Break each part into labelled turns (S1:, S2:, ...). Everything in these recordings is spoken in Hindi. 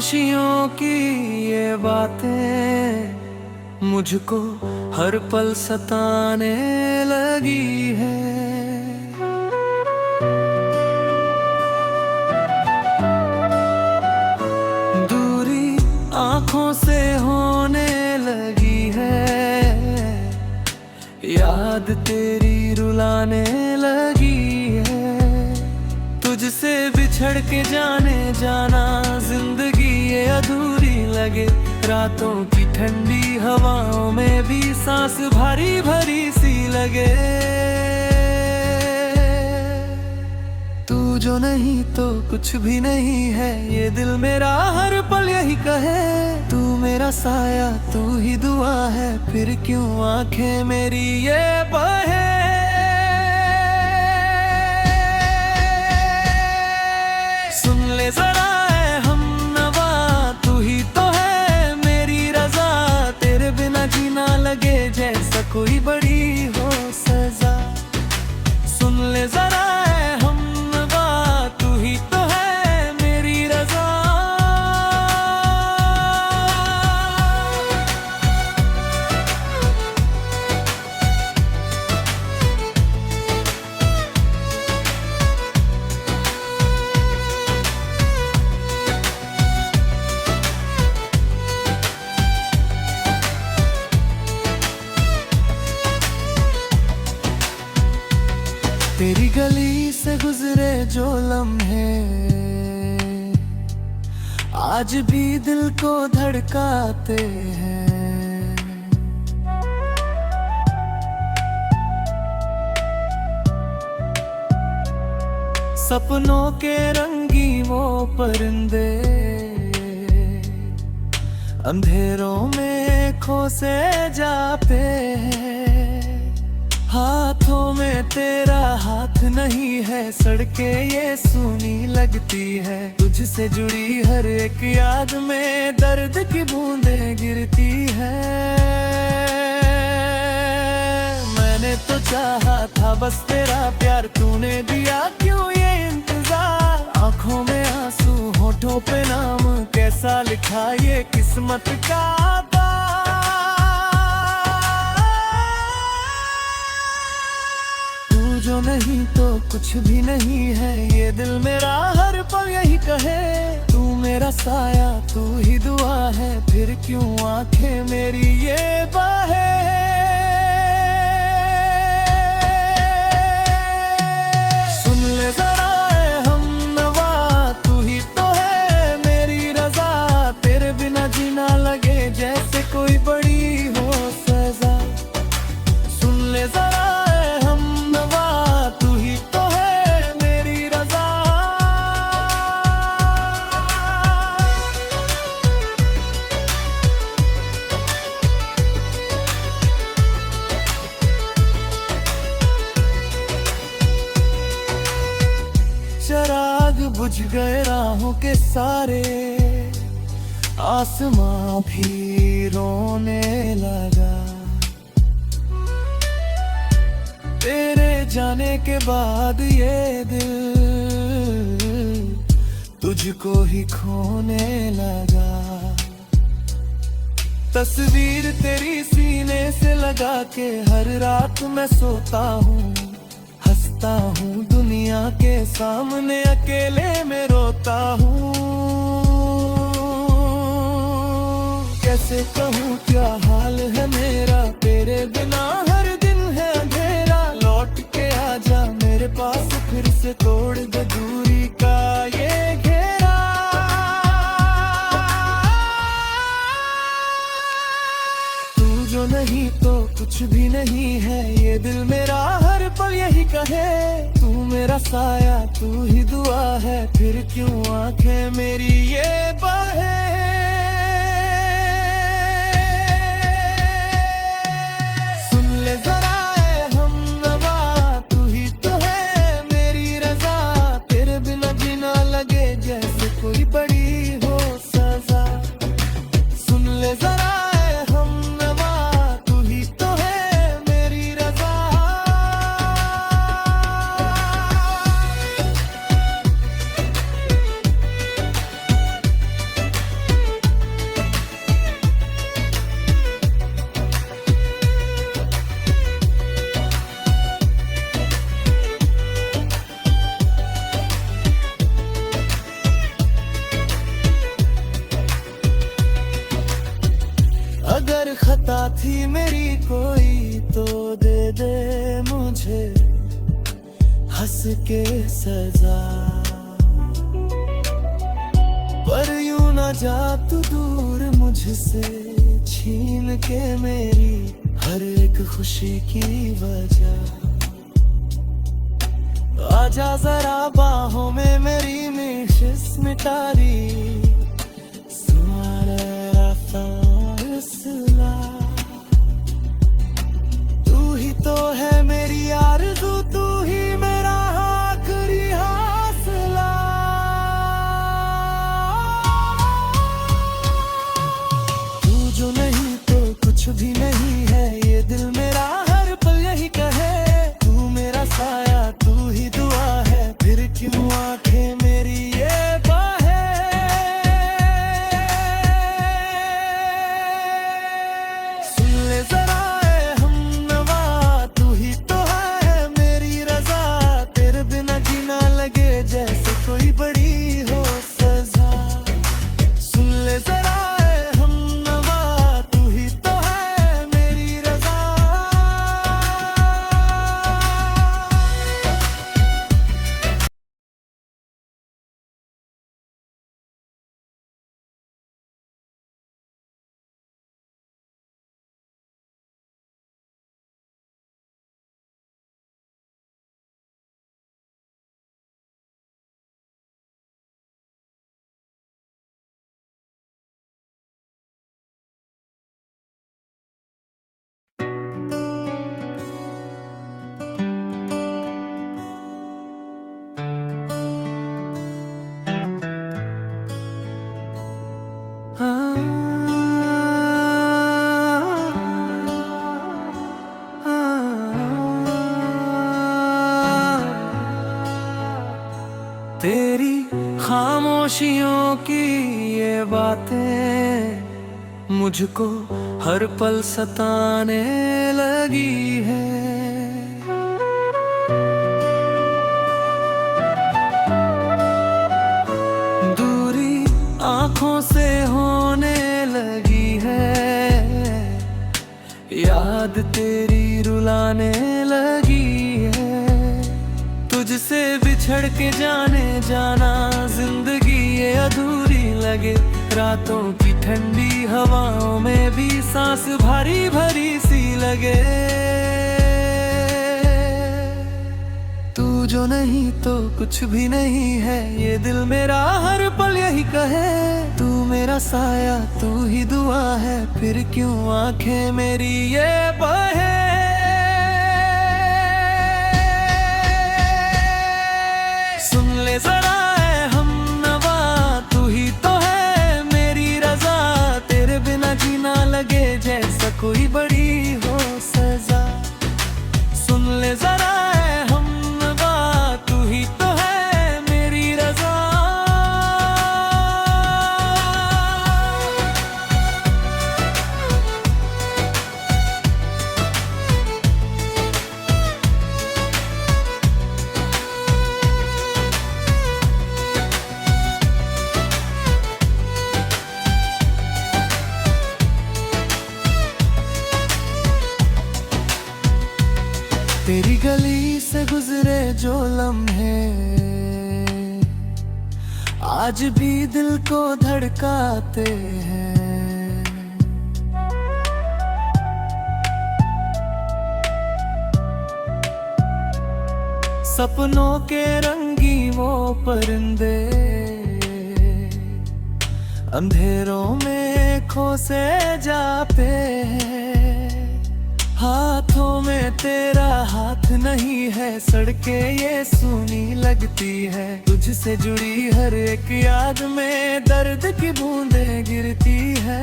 S1: खामोशियों की ये बातें मुझको हर पल सताने लगी है। दूरी आंखों से होने लगी है, याद तेरी रुलाने लगी है। तुझसे बिछड़ के जाना जिंदगी ये अधूरी लगे। रातों की ठंडी हवाओं में भी सांस भारी भरी सी लगे। तू जो नहीं तो कुछ भी नहीं है, ये दिल मेरा हर पल यही कहे। तू मेरा साया तू ही दुआ है, फिर क्यों आंखें मेरी ये बहे। सुन ले जरा ऐ हमनवा, तू ही तो है मेरी रजा। तेरे बिना जीना लगे जैसा कोई बड़ी हो सजा। सुन ले जरा ऐ हमनवा, तू ही तो है मेरी रजा। तेरी गली से गुजरे जो लम्हे आज भी दिल को धड़काते हैं। सपनों के रंगी वो परिंदे अंधेरों में खो से जाते हैं। हाथों में तेरा हाथ नहीं है, सड़कें ये सूनी लगती है। तुझसे जुड़ी हर एक याद में दर्द की बूंदें गिरती है। मैंने तो चाहा था बस तेरा प्यार, तूने दिया क्यों ये इंतजार। आंखों में आंसू होठों पे नाम, कैसा लिखा ये किस्मत का तार। जो नहीं तो कुछ भी नहीं है, ये दिल मेरा हर पल यही कहे। तू मेरा साया तू ही दुआ है, फिर क्यों आंखें मेरी ये बहे। सुन ले जरा ऐ हमनवा, तू ही तो है मेरी रजा। तेरे बिना जीना लगे जैसे कोई बड़ी हो सजा। सुन ले जरा चराग बुझ गए राहों के सारे, आसमां भी रोने लगा। तेरे जाने के बाद ये दिल तुझको ही खोने लगा। तस्वीर तेरी सीने से लगा के हर रात मैं सोता हूँ, हंसता हूँ दुनिया के सामने, अकेले में रोता हूँ। कैसे कहूँ क्या हाल है मेरा, तेरे बिना हर दिन है अंधेरा। लौट के आजा मेरे पास, फिर से तोड़ दे दूरी का ये घेरा। तू जो नहीं तो कुछ भी नहीं है, ये दिल मेरा हर पल यही कहे। तू मेरा साया तू ही दुआ है, फिर क्यों आंखें मेरी ये बहे। सुन ले जरा ऐ हमनवा, तू ही तो है मेरी रजा। तेरे बिना जीना लगे जैसे कोई बड़ी हो सजा। सुन ले जरा हंस के सजा। पर यूं ना जा तू दूर मुझसे, छीन के मेरी हर एक खुशी की वजह। आजा जरा बाहों में मेरी निशिस मिटारी, तू ही तो है मेरी आरज़ू, तू ही मेरा आखिरी हौसला। तू जो नहीं तो कुछ भी नहीं है, ये दिल मेरा हर पल यही कहे। तू मेरा साया, तू ही दुआ है, फिर क्यों आंखें मेरी ये बाहें। सुन ले जरा ए हमनवा, तू ही तो है मेरी रजा। तेरे बिना जीना लगे जैसे कोई बड़ी हो सजा। सुन ले जरा ए हमनवा, तू ही तो है मेरी रजा। तेरी खामोशियों की ये बातें मुझको हर पल सताने लगी है। दूरी आंखों से होने लगी है, याद तेरी रुलाने लगी है। तुझसे बिछड़ के जाने जाना जिंदगी ये अधूरी लगे। रातों की ठंडी हवाओं में भी सांस भारी भरी सी लगे। तू जो नहीं तो कुछ भी नहीं है, ये दिल मेरा हर पल यही कहे। तू मेरा साया, तू ही दुआ है, फिर क्यों आंखें मेरी ये बहे। सुन ले जरा ए हमनवा, तू ही तो है मेरी रजा। तेरे बिना जीना लगे जैसा कोई बड़ी हो सजा। सुन ले जरा ए हमनवा, तू ही तो है मेरी रजा। तेरी गली से गुजरे जो लम्हे आज भी दिल को धड़काते हैं। सपनों के रंगी वो परिंदे अंधेरों में खो से जाते हैं। हाथों में तेरा हाथ नहीं है, सड़कें ये सूनी लगती है। तुझसे जुड़ी हर एक याद में दर्द की बूंदें गिरती है।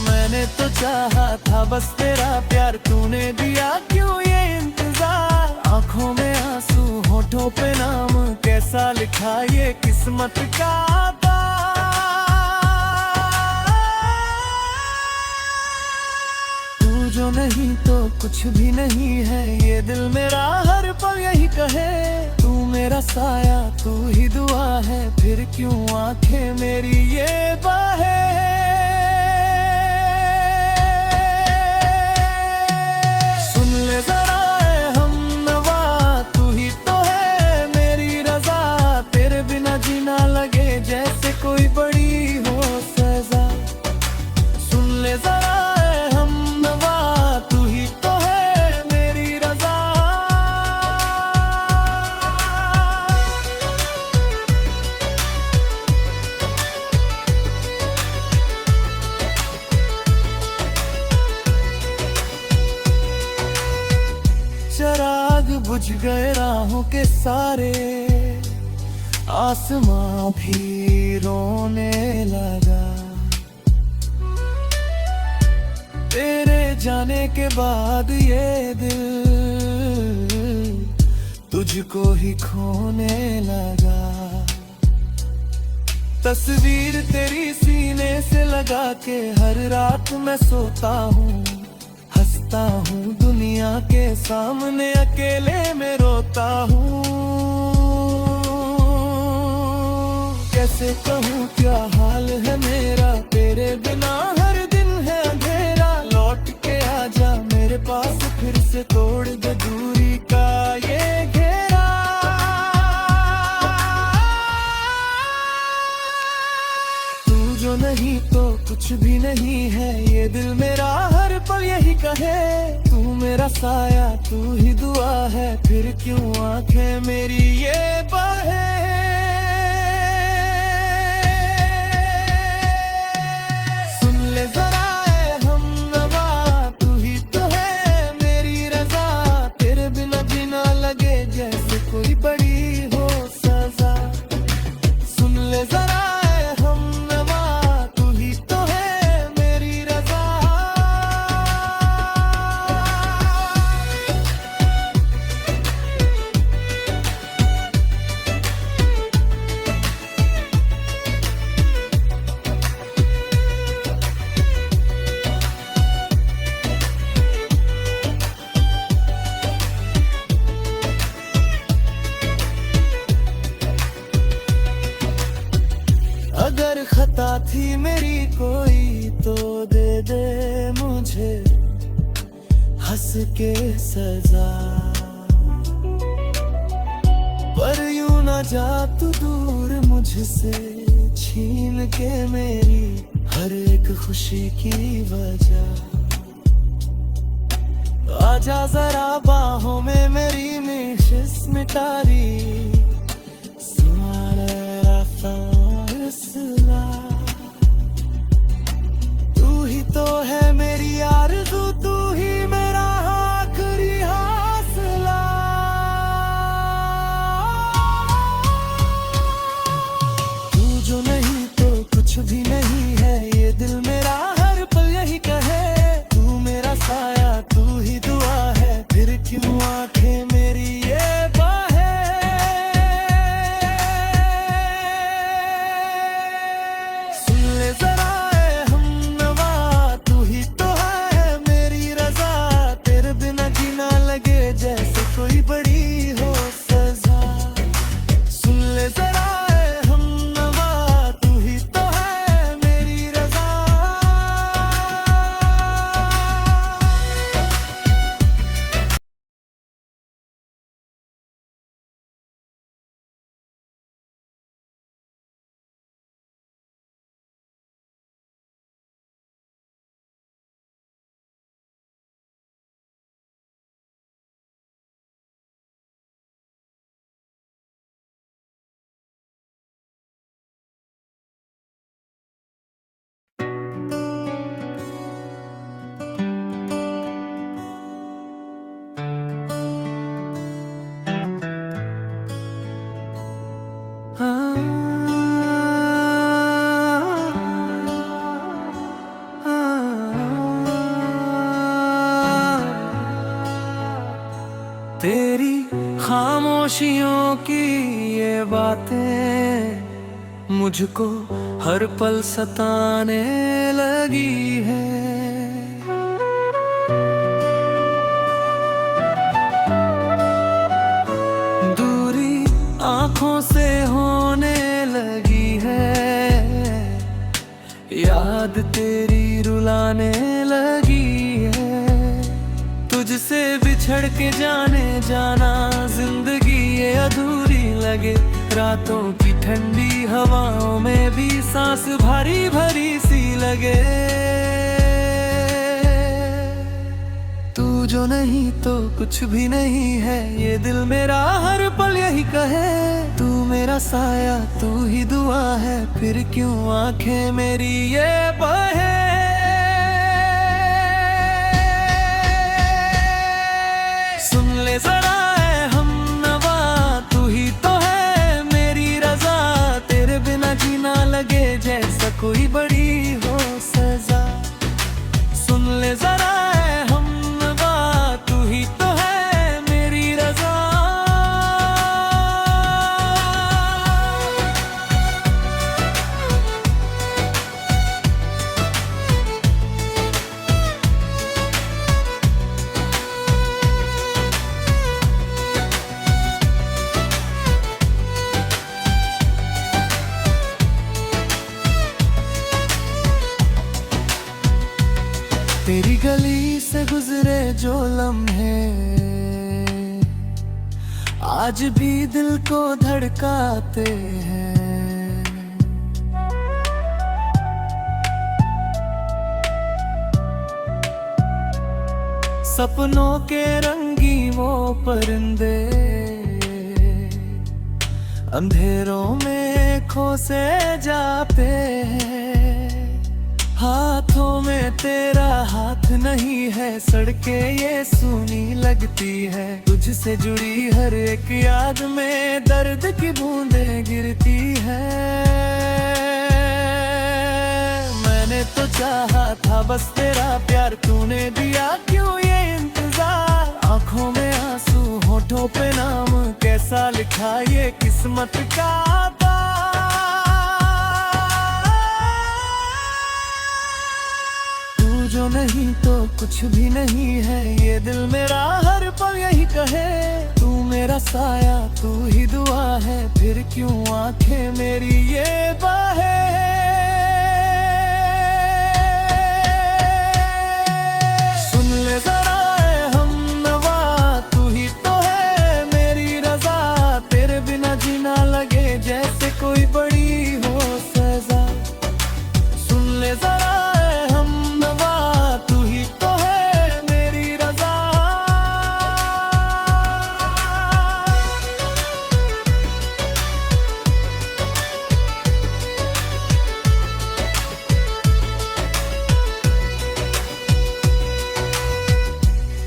S1: मैंने तो चाहा था बस तेरा प्यार, तूने दिया क्यों ये इंतजार। आंखों में आंसू, होठों पे नाम, कैसा लिखा ये किस्मत का तार। जो नहीं तो कुछ भी नहीं है, ये दिल मेरा हर पल यही कहे। तू मेरा साया, तू ही दुआ है, फिर क्यों आंखें मेरी ये बाहें। सुन ले जरा हम बुझ गए राहों के सारे, आसमां भी रोने लगा। तेरे जाने के बाद ये दिल तुझको ही खोने लगा। तस्वीर तेरी सीने से लगा के हर रात मैं सोता हूँ, हंसता हूँ दुनिया के सामने, अकेले में रोता हूँ। कैसे कहूँ क्या हाल है मेरा, तेरे बिना हर दिन है अंधेरा। लौट के आजा मेरे पास, फिर से तोड़ दे दूरी का ये घेरा। जो नहीं तो कुछ भी नहीं है, ये दिल मेरा हर पल यही कहे। तू मेरा साया, तू ही दुआ है, फिर क्यों आंखें मेरी ये बहे। सुन ले जरा ए हमनवा, तू ही तो है मेरी रजा। तेरे बिना जीना लगे जैसे कोई बड़ी हो सजा। सुन ले जरा अगर खता थी मेरी कोई तो दे दे मुझे हंस के सजा। पर यूं ना जा तू दूर मुझसे, छीन के मेरी हर एक खुशी की वजह। आजा जरा बाहों में मेरी निशिस मिटारी। तू ही तो है मेरी आरज़ू, तू ही मेरा आखिरी हौसला। तू जो नहीं तो कुछ भी नहीं है, ये दिल मेरा हर पल यही कहे। तू मेरा साया, तू ही दुआ है, फिर क्यों आंखें मेरी ये बहे। जरा ए हमनवा, तू ही तो है मेरी रजा। तेरे बिना जीना लगे जैसे कोई बड़ी हो सजा। सुन ले जरा ए हमनवा, तू ही तो है मेरी रजा। तेरी खामोशियों की ये बातें मुझको हर पल सताने लगी है। दूरी आंखों से होने लगी है, याद तेरी रुलाने लगी है। तुझसे बिछड़ के जाने जाना जिंदगी ये अधूरी लगे। रातों की ठंडी हवाओं में भी सांस भारी भरी सी लगे। तू जो नहीं तो कुछ भी नहीं है, ये दिल मेरा हर पल यही कहे। तू मेरा साया, तू ही दुआ है, फिर क्यों आंखें मेरी ये बहे। सुन ले जरा में जो लम्हे आज भी दिल को धड़काते हैं। सपनों के रंगी वो परिंदे अंधेरों में खो से जाते हैं। हाथों में तेरा हाथ नहीं है, सड़कें ये सूनी लगती है। तुझसे जुड़ी हर एक याद में दर्द की बूंदें गिरती है। मैंने तो चाहा था बस तेरा प्यार, तूने दिया क्यों ये इंतजार। आंखों में आंसू होठों पे नाम, कैसा लिखा ये किस्मत का ताज। तू जो नहीं तो कुछ भी नहीं है, ये दिल मेरा हर पल यही कहे। तू मेरा साया, तू ही दुआ है, फिर क्यों आंखें मेरी ये बाहें। सुन ले जरा ए हमनवा, तू ही तो है मेरी रजा। तेरे बिना जीना लगे जैसे कोई बड़ी हो सजा। सुन ले जरा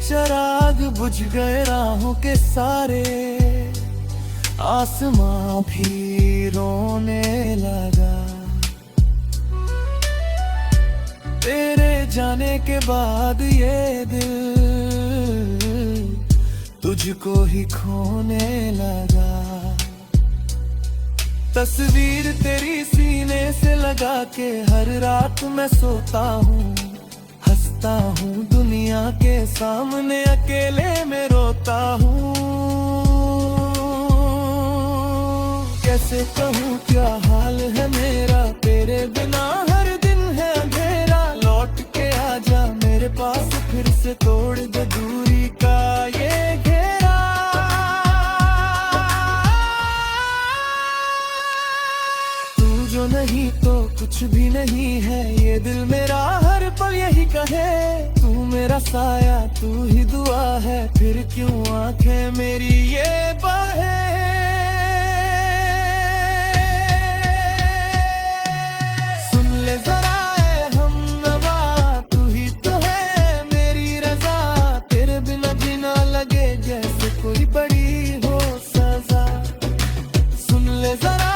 S1: चराग बुझ गए राहों के सारे, आसमां भी रोने लगा। तेरे जाने के बाद ये दिल तुझको ही खोने लगा। तस्वीर तेरी सीने से लगा के हर रात मैं सोता हूँ, हंसता हूँ दुनिया के सामने, अकेले में रोता हूँ। कैसे कहूँ क्या हाल है मेरा, तेरे बिना हर दिन है अंधेरा। लौट के आजा मेरे पास, फिर से तोड़ दे दूरी का ये घेरा। तू जो नहीं तो कुछ भी नहीं है, ये दिल मेरा हर पल यही कहे। तू मेरा साया, तू ही दुआ है, फिर क्यों आंखें मेरी ये बाहें। सुन ले जरा ए हमनवा, तू ही तो है मेरी रजा। तेरे बिना जीना लगे जैसे कोई बड़ी हो सजा। सुन ले जरा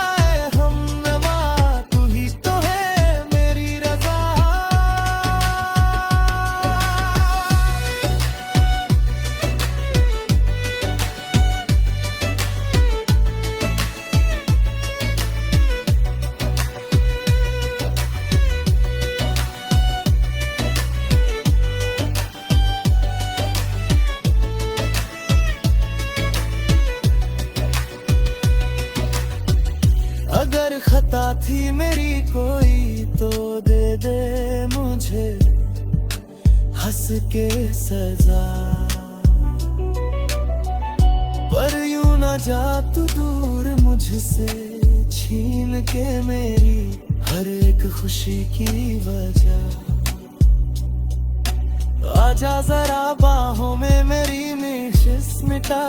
S1: अगर खता थी मेरी कोई तो दे दे मुझे हंस के सजा। पर यूं ना जा तू दूर मुझसे, छीन के मेरी हर एक खुशी की वजह। आजा जरा बाहों में मेरी निशिस मिटा